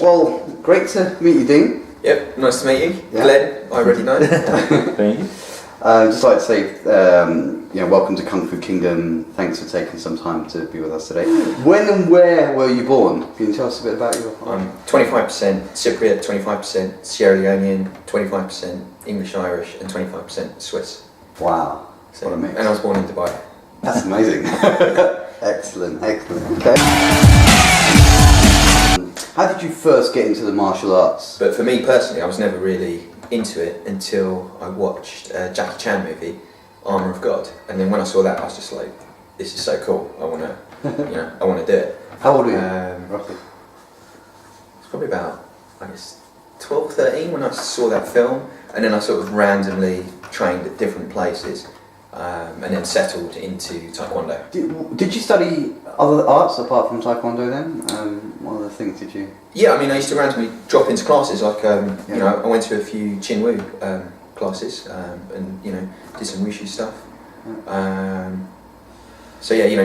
Well, great to meet you, Dean. Yep, nice to meet you. Yeah. Glenn, I already know. Thank you. Just like to say, welcome to Kung Fu Kingdom. Thanks for taking some time to be with us today. When and where were you born? Can you tell us a bit about your... I'm 25% Cypriot, 25% Sierra Leonean, 25% English-Irish and 25% Swiss. Wow, So, what a mix. and I was born in Dubai. That's amazing. Excellent. Okay. How did you first get into the martial arts? But for me personally, I was never really into it until I watched a Jackie Chan movie, Armour of God, and then when I saw that, I was just like, "This is so cool! I want to, I want to do it." How old were you, roughly? It's probably about, I guess, 12, 13 when I saw that film, and then I sort of randomly trained at different places, and then settled into Taekwondo. Did you study other arts apart from Taekwondo then? What other things did you... Yeah, I mean, I used to randomly drop into classes, like, I went to a few Chin Woo classes, and, did some Wushu stuff.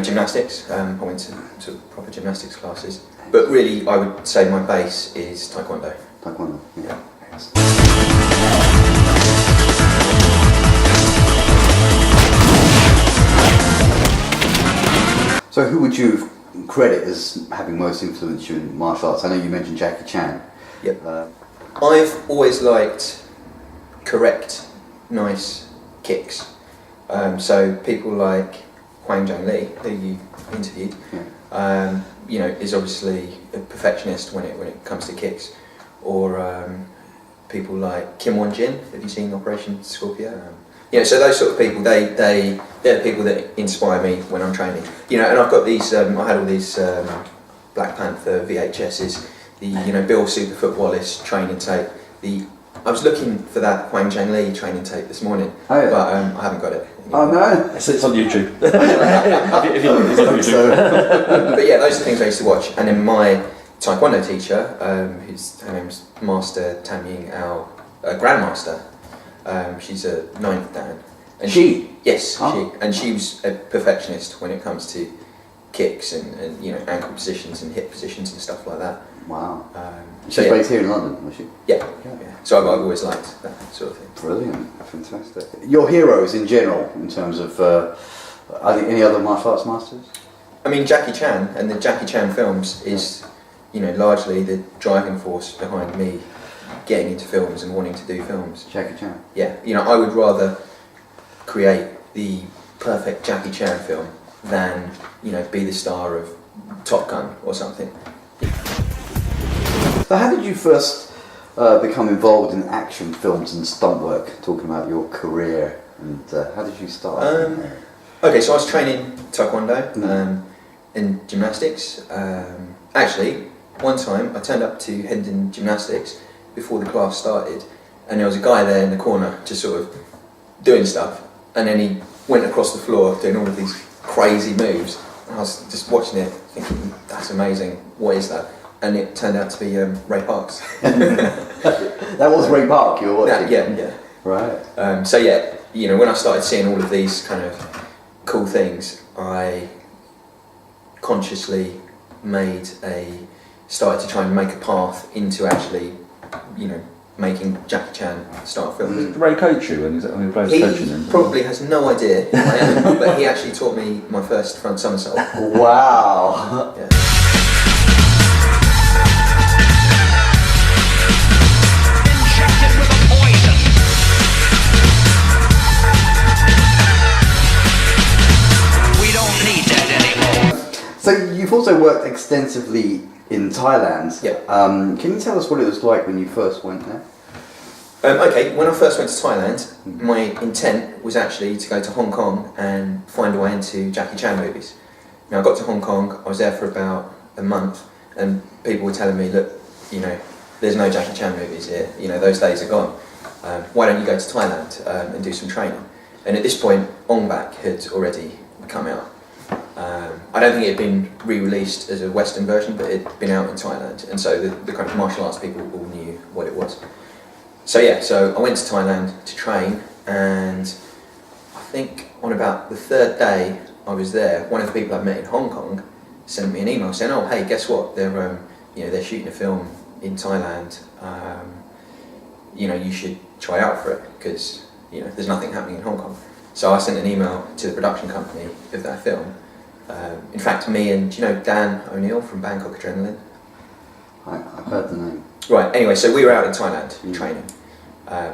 Gymnastics, I went to sort of proper gymnastics classes. But really, I would say my base is Taekwondo. Taekwondo, yeah. So who would you credit as having most influenced you in martial arts? I know you mentioned Jackie Chan. Yep. I've always liked correct, nice kicks. So people like Huang Zhangli, who you interviewed, is obviously a perfectionist when it comes to kicks. Or people like Kim Won-jin. Have you seen Operation Scorpio? So those sort of people, they're the people that inspire me when I'm training. And I've got these, I had all these Black Panther VHSs, the Bill Superfoot Wallace training tape. I was looking for that Huang Zhangli training tape this morning, but I haven't got it. Oh no! It's on YouTube. If you look, it's on YouTube. But yeah, those are things I used to watch. And then my Taekwondo teacher, her name's Master Tam Ying Ao, Grandmaster. She's a 9th Dan. And she? Yes, oh. she. And she was a perfectionist when it comes to kicks and ankle positions and hip positions and stuff like that. Wow. She's based here in London, was she? Yeah. So I've always liked that sort of thing. Brilliant, fantastic. Your heroes in general, in terms of, are there any other martial arts masters? I mean, Jackie Chan and the Jackie Chan films is, largely the driving force behind me getting into films and wanting to do films. Jackie Chan? Yeah, I would rather create the perfect Jackie Chan film than, be the star of Top Gun or something. So how did you first become involved in action films and stunt work, talking about your career, and how did you start? Okay, so I was training Taekwondo and gymnastics. Actually, one time I turned up to Hendon Gymnastics before the class started, and there was a guy there in the corner just sort of doing stuff, and then he went across the floor doing all of these crazy moves, and I was just watching it thinking, that's amazing, what is that? And it turned out to be Ray Park's. That was Ray Park you were watching? Yeah. Right. When I started seeing all of these kind of cool things, I consciously started to try and make a path into actually, making Jackie Chan style films. Did Ray coach you? And he probably has no idea who I am, but he actually taught me my first front somersault. Wow. Yeah. So you've also worked extensively in Thailand. Yeah. Can you tell us what it was like when you first went there? Okay, when I first went to Thailand, my intent was actually to go to Hong Kong and find a way into Jackie Chan movies. Now I got to Hong Kong, I was there for about a month, and people were telling me, look, there's no Jackie Chan movies here, those days are gone. Why don't you go to Thailand and do some training? And at this point, Ong Bak had already come out. I don't think it had been re-released as a Western version, but it had been out in Thailand, and so the kind of martial arts people all knew what it was. So I went to Thailand to train, and I think on about the 3rd day I was there, one of the people I'd met in Hong Kong sent me an email saying, "Oh, hey, guess what? They're shooting a film in Thailand, you should try out for it because there's nothing happening in Hong Kong. So I sent an email to the production company of that film. In fact, me and, do you know Dan O'Neill from Bangkok Adrenaline? I've heard the name. Right, anyway, so we were out in Thailand training,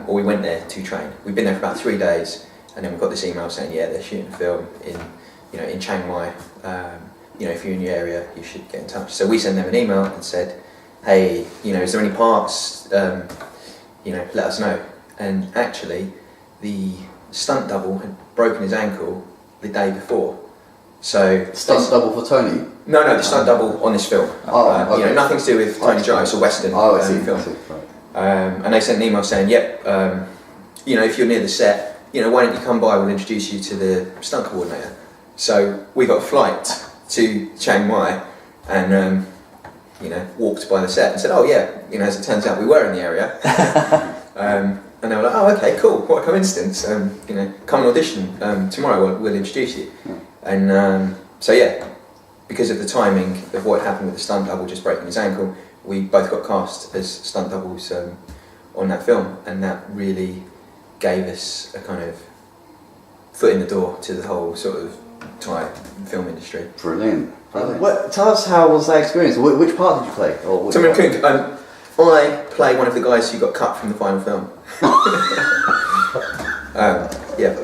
or we went there to train. We'd been there for about 3 days, and then we got this email saying, yeah, they're shooting a film in Chiang Mai. If you're in the area, you should get in touch. So we sent them an email and said, hey, is there any parts? Let us know. And actually, the stunt double had broken his ankle the day before. So Stunt double for Tony? No, the stunt double on this film. Okay. Nothing to do with Tony Jaa. It's a Western film. Right. And they sent an email saying, yep, if you're near the set, why don't you come by? We'll introduce you to the stunt coordinator. So we got a flight to Chiang Mai, and walked by the set and said, oh yeah, as it turns out, we were in the area. And they were like, oh, okay, cool, what a coincidence. Come and audition tomorrow. We'll introduce you. Yeah. And so yeah, because of the timing of what happened with the stunt double just breaking his ankle, we both got cast as stunt doubles on that film, and that really gave us a kind of foot in the door to the whole sort of Thai film industry. Brilliant. Tell us, how was that experience? Which part did you play? Tommy Kung, I play one of the guys who got cut from the final film. Yeah.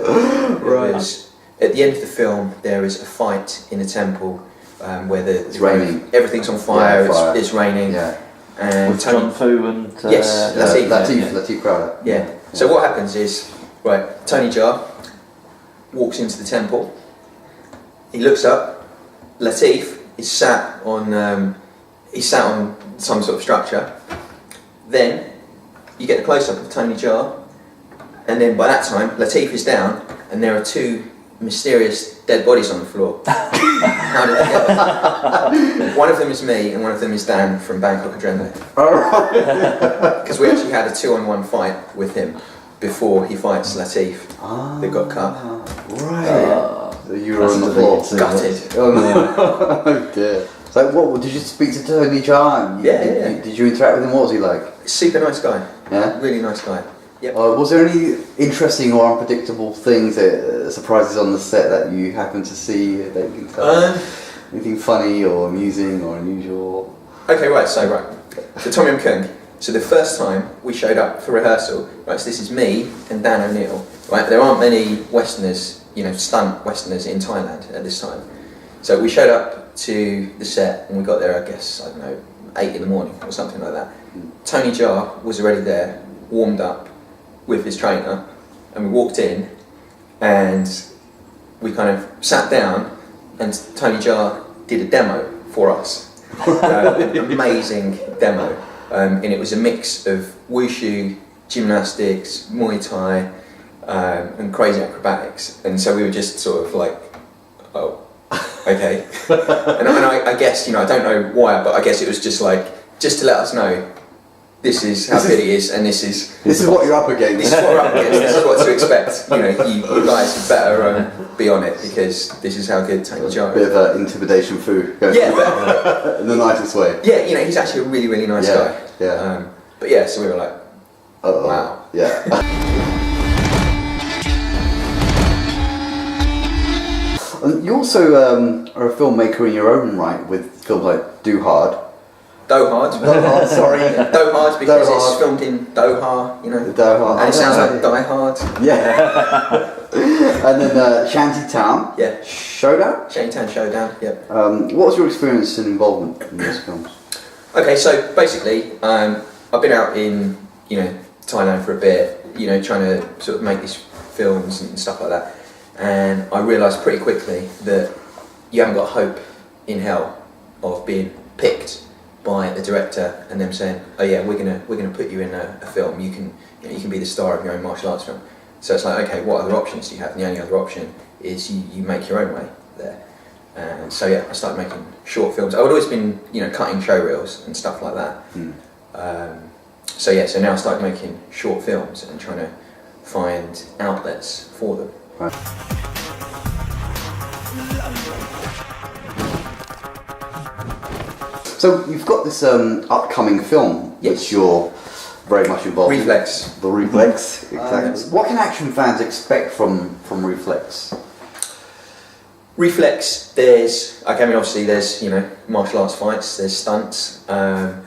Right. At the end of the film, there is a fight in a temple where it's raining. Everything's on fire. Yeah, it's raining. Yeah. And with Kung Fu and yes, Latif Crowder. Yeah. So what happens is, right, Tony Jaa walks into the temple. He looks up. Latif is sat on some sort of structure. Then you get a close up of Tony Jaa, and then by that time Latif is down, and there are 2 mysterious dead bodies on the floor. How did they get there? One of them is me, and one of them is Dan from Bangkok Adrenaline. Because we actually had a 2-on-1 fight with him before he fights Latif that got cut. Right. So you were on the floor. Gutted. Oh no. Oh dear. So what, did you speak to Tony Jaa? Yeah. Did you interact with him? What was he like? Super nice guy. Yeah? Really nice guy. Yep. Was there any interesting or unpredictable things, surprises on the set that you happened to see that you can tell? Anything funny or amusing or unusual? Okay, so Tom Kung. So the first time we showed up for rehearsal, right, so this is me and Dan O'Neill, right, there aren't many Westerners, stunt Westerners in Thailand at this time. So we showed up to the set and we got there, I guess, 8 in the morning or something like that. Tony Jaa was already there, warmed up with his trainer, and we walked in and we kind of sat down and Tony Jaa did a demo for us. An amazing demo. And it was a mix of wushu, gymnastics, Muay Thai, and crazy acrobatics. And so we were just sort of like, oh, okay. and I guess, I don't know why, but I guess it was just to let us know, this is how good it is, and this is what you're up against. This is what we're up against. This is what to expect. You guys had better be on it, because this is how good Tony Jaa is. Bit of intimidation foo. Yeah, in the nicest way. Yeah, he's actually a really, really nice guy. Yeah. But yeah, so we were like, wow. Yeah. And you also are a filmmaker in your own right with films like Do Hard. Dohard, sorry. Dohard because it's filmed in Doha, Doha. And it sounds like Die Hard. Yeah. And then Shantytown. Yeah. Showdown? Shantytown Showdown, yep. What was your experience and involvement in those films? Okay, so basically, I've been out in, Thailand for a bit, trying to sort of make these films and stuff like that. And I realised pretty quickly that you haven't got hope in hell of being picked by a director and them saying, oh yeah, we're gonna put you in a film. You can be the star of your own martial arts film. So it's like, okay, what other options do you have? And the only other option is you make your own way there. And so yeah, I started making short films. I would always been cutting show reels and stuff like that. So now I started making short films and trying to find outlets for them. Right. So you've got this upcoming film, Yes. which you're very much involved Reflex. in. The Reflex, exactly. What can action fans expect from Reflex? Reflex, obviously there's, martial arts fights, there's stunts. The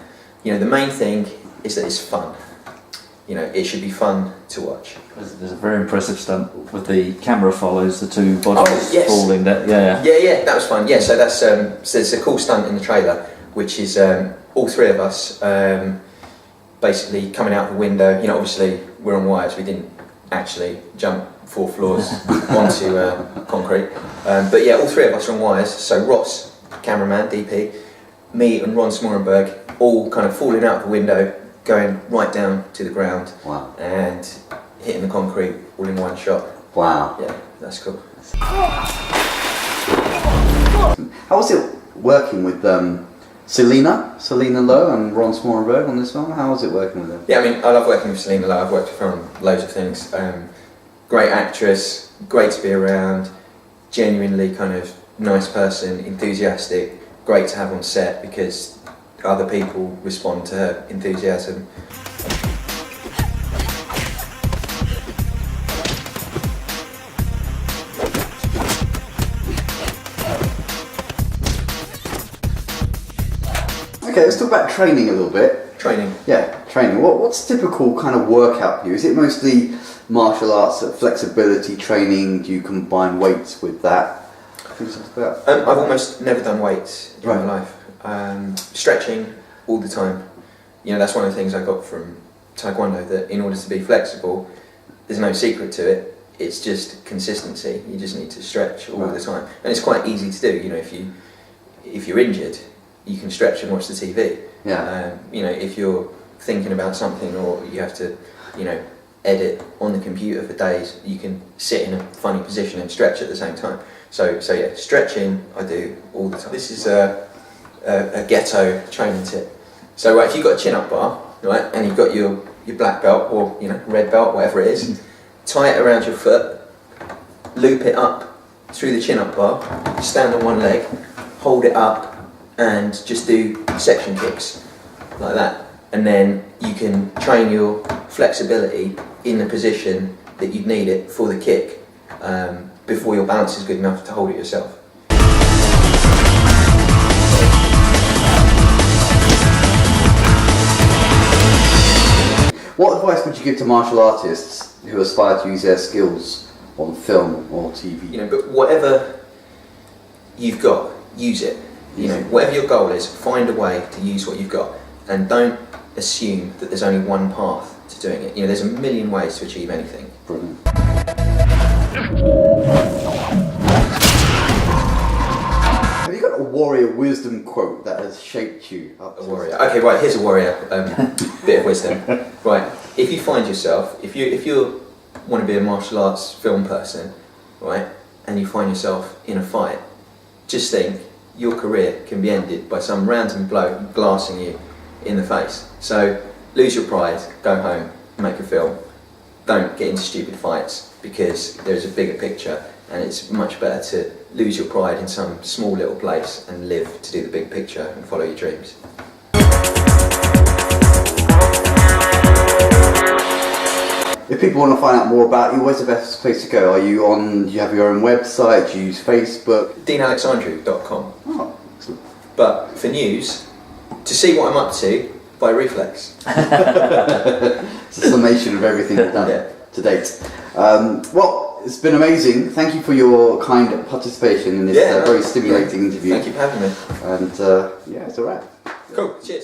main thing is that it's fun. It should be fun to watch. There's a very impressive stunt with the camera follows the two bodies yes. falling down. Yeah. Yeah, that was fun. Yeah, so that's so there's a cool stunt in the trailer, which is all three of us basically coming out the window. Obviously we're on wires. We didn't actually jump 4 floors onto concrete, but yeah, all three of us are on wires. So Ross, cameraman, DP, me, and Ron Smorenberg, all kind of falling out the window, going right down to the ground. Wow. And hitting the concrete all in one shot. Wow. Yeah, that's cool. How was it working with Selena Lowe and Ron Smorenberg on this film? How was it working with them? Yeah, I love working with Selena Lowe. I've worked with her on loads of things. Great actress, great to be around, genuinely kind of nice person, enthusiastic, great to have on set because other people respond to her enthusiasm. Okay, let's talk about training a little bit. Training. Yeah, training. What's typical kind of workout for you? Is it mostly martial arts, flexibility training? Do you combine weights with that? I've almost never done weights in Right. my life. Stretching all the time. That's one of the things I got from Taekwondo, that in order to be flexible, there's no secret to it. It's just consistency. You just need to stretch all the time. And it's quite easy to do. If you're injured, you can stretch and watch the TV. Yeah. If you're thinking about something or you have to, edit on the computer for days, you can sit in a funny position and stretch at the same time. So yeah, stretching I do all the time. This is a ghetto training tip. So if you've got a chin-up bar, right, and you've got your black belt or red belt, whatever it is, tie it around your foot, loop it up through the chin-up bar, stand on one leg, hold it up, and just do section kicks like that, and then you can train your flexibility in the position that you'd need it for the kick before your balance is good enough to hold it yourself. What advice would you give to martial artists who aspire to use their skills on film or TV? But whatever you've got, use it. Whatever your goal is, find a way to use what you've got, and don't assume that there's only one path to doing it. There's a million ways to achieve anything. Brilliant. Have you got a warrior wisdom quote that has shaped you up? A warrior. Okay, right. Here's a warrior bit of wisdom. Right. If you find yourself, if you want to be a martial arts film person, right, and you find yourself in a fight, just think your career can be ended by some random bloke glassing you in the face. So lose your pride, go home, make a film. Don't get into stupid fights because there's a bigger picture, and it's much better to lose your pride in some small little place and live to do the big picture and follow your dreams. If people want to find out more about you, where's the best place to go? Do you have your own website? Do you use Facebook? DeanAlexandrou.com. Oh, excellent. But for news, to see what I'm up to, by Reflex. It's a summation of everything you've done to date. Well, it's been amazing. Thank you for your kind participation in this very stimulating interview. Thank you for having me. And yeah, it's all right. Cool, cheers.